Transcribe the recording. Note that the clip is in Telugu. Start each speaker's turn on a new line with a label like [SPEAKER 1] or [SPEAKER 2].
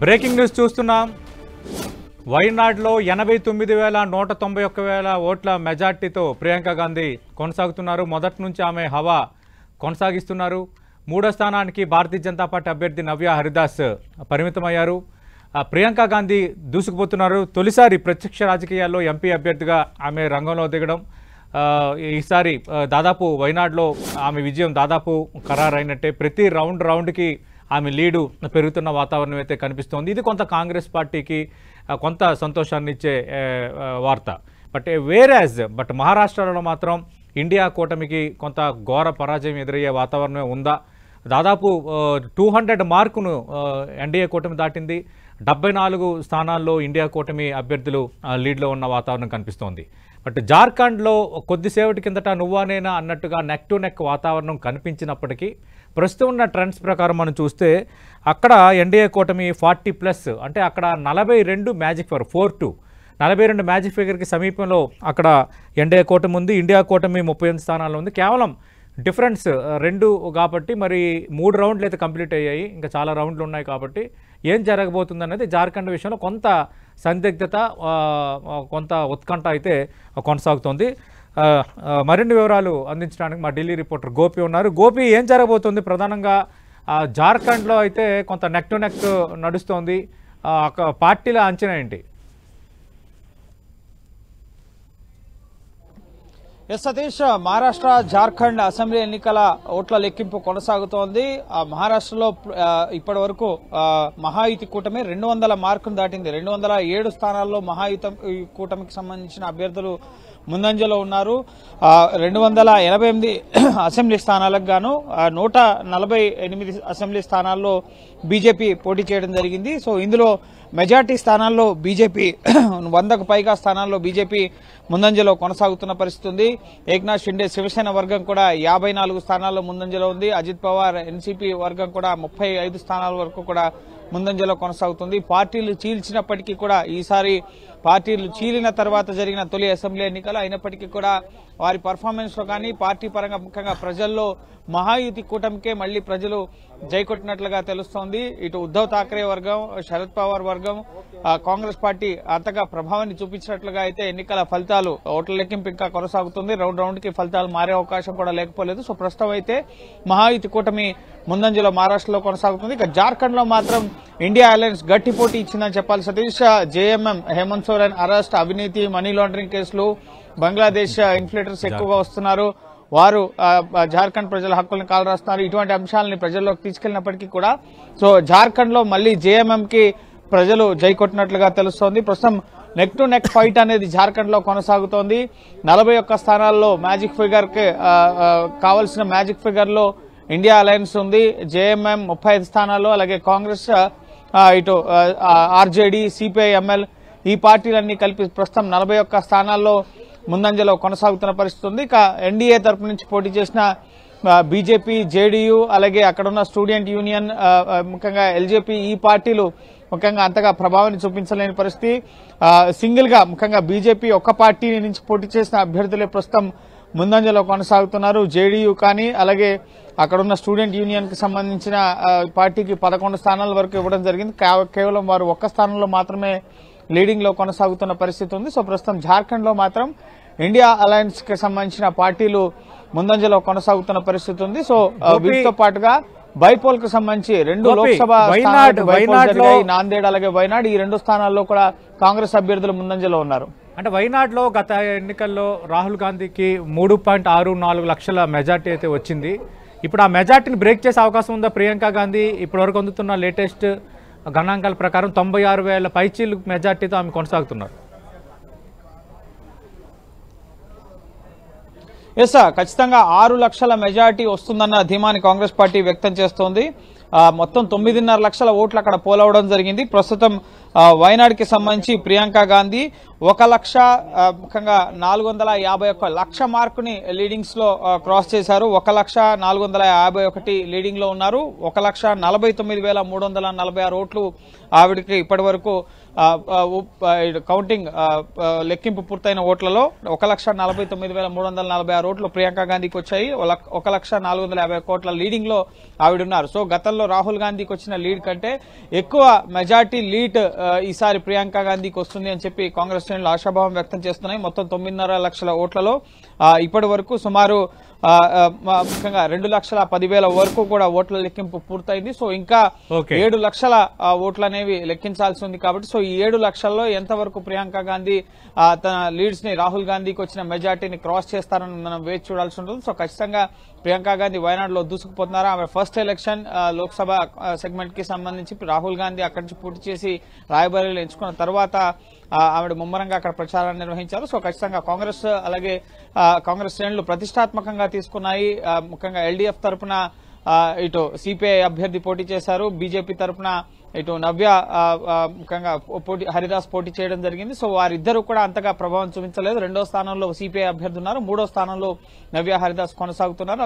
[SPEAKER 1] బ్రేకింగ్ న్యూస్ చూస్తున్నాం. వైనాడులో 89,191 ఓట్ల మెజార్టీతో ప్రియాంక గాంధీ కొనసాగుతున్నారు. మొదటి నుంచి ఆమె హవా కొనసాగిస్తున్నారు. మూడో స్థానానికి భారతీయ జనతా పార్టీ అభ్యర్థి నవ్య హరిదాస్ పరిమితమయ్యారు. ప్రియాంక గాంధీ దూసుకుపోతున్నారు. తొలిసారి ప్రత్యక్ష రాజకీయాల్లో ఎంపీ అభ్యర్థిగా ఆమె రంగంలో దిగడం. ఈసారి దాదాపు వైనాడులో ఆమె విజయం దాదాపు ఖరారైనట్టే. ప్రతి రౌండ్కి ఆమె లీడు పెరుగుతున్న వాతావరణం అయితే కనిపిస్తోంది. ఇది కొంత కాంగ్రెస్ పార్టీకి కొంత సంతోషాన్ని ఇచ్చే వార్త. బట్ మహారాష్ట్రలో మాత్రం ఇండియా కూటమికి కొంత ఘోర పరాజయం ఎదురయ్యే వాతావరణం ఉందా? దాదాపు 200 మార్కును ఎన్డీఏ కూటమి దాటింది. 74 స్థానాల్లో ఇండియా కూటమి అభ్యర్థులు లీడ్లో ఉన్న వాతావరణం కనిపిస్తోంది. బట్ జార్ఖండ్లో కొద్దిసేపటి కిందట నువ్వానేనా అన్నట్టుగా నెక్ టు నెక్ వాతావరణం కనిపించినప్పటికీ ప్రస్తుతం ఉన్న ట్రెండ్స్ ప్రకారం మనం చూస్తే అక్కడ ఎన్డీఏ కూటమి 40+ అంటే అక్కడ 42 మ్యాజిక్ ఫిగర్ 4-2 42 మ్యాజిక్ ఫిగర్కి సమీపంలో అక్కడ ఎన్డీఏ కూటమి ఉంది. ఇండియా కూటమి 38 స్థానాల్లో ఉంది. కేవలం డిఫరెన్స్ 2 కాబట్టి మరి 3 రౌండ్లు అయితే కంప్లీట్ అయ్యాయి. ఇంకా చాలా రౌండ్లు ఉన్నాయి కాబట్టి ఏం జరగబోతుంది అనేది జార్ఖండ్ విషయంలో కొంత సందిగ్ధత, కొంత ఉత్కంఠ అయితే కొనసాగుతోంది. మరిన్ని వివరాలు అందించడానికి మా ఢిల్లీ రిపోర్టర్ గోపి ఉన్నారు. గోపి, ఏం జరగబోతుంది? ప్రధానంగా జార్ఖండ్లో అయితే కొంత నెక్ టు నెక్ నడుస్తోంది. పార్టీల అంచనా ఏంటి?
[SPEAKER 2] సతీష్, మహారాష్ట్ర జార్ఖండ్ అసెంబ్లీ ఎన్నికల ఓట్ల లెక్కింపు కొనసాగుతోంది. మహారాష్ట్రలో ఇప్పటి వరకు మహాయుతి కూటమి 200 మార్కును దాటింది. 207 స్థానాల్లో మహాయుతి కూటమికి సంబంధించిన అభ్యర్థులు ముందంజలో ఉన్నారు. 288 అసెంబ్లీ స్థానాలకు గాను 148 అసెంబ్లీ స్థానాల్లో బీజేపీ పోటీ చేయడం జరిగింది. సో ఇందులో మెజార్టీ స్థానాల్లో బీజేపీ 100కు పైగా స్థానాల్లో బీజేపీ ముందంజలో కొనసాగుతున్న పరిస్థితి ఉంది. ఏక్నాథ్ షిండే శివసేన వర్గం కూడా 54 స్థానాల్లో ముందంజలో ఉంది. అజిత్ పవార్ ఎన్సీపీ వర్గం కూడా 35 స్థానాల వరకు కూడా ముందంజలో కొనసాగుతుంది. పార్టీలు చీల్చినప్పటికీ కూడా ఈసారి పార్టీలు చీలిన తర్వాత జరిగిన తొలి అసెంబ్లీ ఎన్నికలు అయినప్పటికీ కూడా వారి పర్ఫార్మెన్స్ లో కానీ పార్టీ పరంగా ముఖ్యంగా ప్రజల్లో మహాయుతి కూటమికే మళ్లీ ప్రజలు జైకొట్టినట్లుగా తెలుస్తోంది. ఇటు ఉద్దవ్ ఠాక్రే వర్గం, శరద్ పవార్ వర్గం, కాంగ్రెస్ పార్టీ అంతగా ప్రభావాన్ని చూపించినట్లుగా అయితే ఎన్నికల ఫలితాలు ఓట్ల లెక్కింపు ఇంకా కొనసాగుతుంది. రౌండ్ కి ఫలితాలు మారే అవకాశం కూడా లేకపోలేదు. సో ప్రస్తుతం అయితే మహాయుతి కూటమి ముందంజలో మహారాష్ట్రలో కొనసాగుతుంది. ఇక జార్ఖండ్ లో మాత్రం ఇండియా అలయన్స్ గట్టి పోటీ ఇచ్చిందని చెప్పాలి సతీష్. జేఎంఎం హేమంత్ సోరెన్ అరెస్ట్, అవినీతి, మనీ లాండరింగ్ కేసులు, బంగ్లాదేశ్ ఇన్ఫ్లేటర్స్ ఎక్కువగా వస్తున్నారు, వారు జార్ఖండ్ ప్రజల హక్కులను కాలరాస్తున్నారు, ఇటువంటి అంశాలని ప్రజల్లోకి తీసుకెళ్లినప్పటికీ కూడా సో జార్ఖండ్ లో మళ్లీ జేఎంఎం కి ప్రజలు జైకొట్టినట్లుగా తెలుస్తోంది. ప్రస్తుతం నెక్ టు నెక్ ఫైట్ అనేది జార్ఖండ్ లో కొనసాగుతోంది. 41 స్థానాల్లో మ్యాజిక్ ఫిగర్ కి కావాల్సిన మ్యాజిక్ ఫిగర్ లో ఇండియా అలయన్స్ ఉంది. జేఎంఎం 35 స్థానాల్లో, అలాగే కాంగ్రెస్, ఇటు ఆర్జేడీ, సిపిఐఎంఎల్ ఈ పార్టీలన్నీ కలిపి ప్రస్తుతం 41 స్థానాల్లో ముందంజలో కొనసాగుతున్న పరిస్థితి ఉంది. ఇక ఎన్డీఏ తరపు నుంచి పోటీ చేసిన బీజేపీ, జేడీయూ, అలాగే అక్కడున్న స్టూడెంట్ యూనియన్, ముఖ్యంగా ఎల్జేపీ ఈ పార్టీలు ముఖ్యంగా అంతగా ప్రభావాన్ని చూపించలేని పరిస్థితి. సింగిల్ గా ముఖ్యంగా బీజేపీ ఒక్క పార్టీ నుంచి పోటీ చేసిన అభ్యర్థులే ప్రస్తుతం ముందంజలో కొనసాగుతున్నారు. జేడీయూ కానీ అలాగే అక్కడున్న స్టూడెంట్ యూనియన్ కి సంబంధించిన పార్టీకి 11 స్థానాల వరకు ఇవ్వడం జరిగింది. కేవలం వారు ఒక్క స్థానంలో మాత్రమే లీడింగ్ లో కొనసాగుతున్న పరిస్థితి ఉంది. సో ప్రస్తుతం జార్ఖండ్ లో మాత్రం ఇండియా అలయన్స్ కి సంబంధించిన పార్టీలు ముందంజలో కొనసాగుతున్న పరిస్థితి ఉంది. సో వీటితో పాటుగా బైపోల్ కు సంబంధించి 2 లోక్సభ నాందేడ్ అలాగే వైనాడ్ ఈ 2 స్థానాల్లో కూడా కాంగ్రెస్ అభ్యర్థులు ముందంజలో ఉన్నారు.
[SPEAKER 1] అంటే వైనాడ్లో గత ఎన్నికల్లో రాహుల్ గాంధీకి 3.64 లక్షల మెజార్టీ అయితే వచ్చింది. ఇప్పుడు ఆ మెజార్టీని బ్రేక్ చేసే అవకాశం ఉందా ప్రియాంక గాంధీ? ఇప్పటివరకు అందుతున్న లేటెస్ట్ గణాంకాల ప్రకారం 96,000 పైచీలు మెజార్టీతో ఆమె కొనసాగుతున్నారు.
[SPEAKER 2] ఎస్, ఖచ్చితంగా 6 లక్షల మెజార్టీ వస్తుందన్న ధీమాని కాంగ్రెస్ పార్టీ వ్యక్తం చేస్తోంది. మొత్తం 9.5 లక్షల ఓట్లు అక్కడ పోలవడం జరిగింది. ప్రస్తుతం వైనాడ్కి సంబంధించి ప్రియాంక గాంధీ 1,00,000 451 లక్ష మార్కుని లీడింగ్స్ లో క్రాస్ చేశారు. 1,04,51 లీడింగ్ లో ఉన్నారు. 1,49,346 ఓట్లు ఆవిడకి ఇప్పటి వరకు కౌంటింగ్ లెక్కింపు పూర్తయిన ఓట్లలో 1,49,346 ఓట్లు ప్రియాంక గాంధీకి వచ్చాయి. 1,04,50 కోట్ల లీడింగ్ లో ఆవిడున్నారు. సో గతంలో ఎన్నికల్లో రాహుల్ గాంధీకి వచ్చిన లీడ్ కంటే ఎక్కువ మెజార్టీ లీడ్ ఈసారి ప్రియాంక గాంధీకి వస్తుంది అని చెప్పి కాంగ్రెస్ శ్రేణులు ఆశాభావం వ్యక్తం చేస్తున్నాయి. మొత్తం 9.5 లక్షల ఓట్లలో ఇప్పటి వరకు సుమారు ముఖ్యంగా 2,10,000 వరకు కూడా ఓట్ల లెక్కింపు పూర్తయింది. సో ఇంకా 7 లక్షల ఓట్లు అనేవి లెక్కించాల్సి ఉంది. కాబట్టి సో ఈ 7 లక్షల్లో ఎంతవరకు ప్రియాంక గాంధీ తన లీడ్స్ ని రాహుల్ గాంధీకి వచ్చిన మెజార్టీని క్రాస్ చేస్తారని మనం వేచి చూడాల్సి ఉంటుంది. సో ఖచ్చితంగా ప్రియాంక గాంధీ వయనాడ్ లో దూసుకుపోతున్నారు. ఆమె ఫస్ట్ ఎలక్షన్ లోక్సభ సెగ్మెంట్ కి సంబంధించి రాహుల్ గాంధీ అక్కడి నుంచి పూర్తి చేసి రాయబరేలీలో ఎంచుకున్న తర్వాత ఆవిడ ముమ్మరంగా అక్కడ ప్రచారాన్ని నిర్వహించారు. సో ఖచ్చితంగా కాంగ్రెస్ అలాగే కాంగ్రెస్ శ్రేణులు ప్రతిష్టాత్మకంగా తీసుకున్నాయి. ముఖ్యంగా ఎల్డీఎఫ్ తరఫున ఇటు సిపిఐ అభ్యర్థి పోటీ చేశారు, బీజేపీ తరఫున ఇటు నవ్య ముఖ్యంగా హరిదాస్ పోటీ చేయడం జరిగింది. సో వారిద్దరూ కూడా అంతగా ప్రభావం చూపించలేదు. 2వ స్థానంలో సిపిఐ అభ్యర్థి ఉన్నారు, 3వ స్థానంలో నవ్య హరిదాస్ కొనసాగుతున్నారు.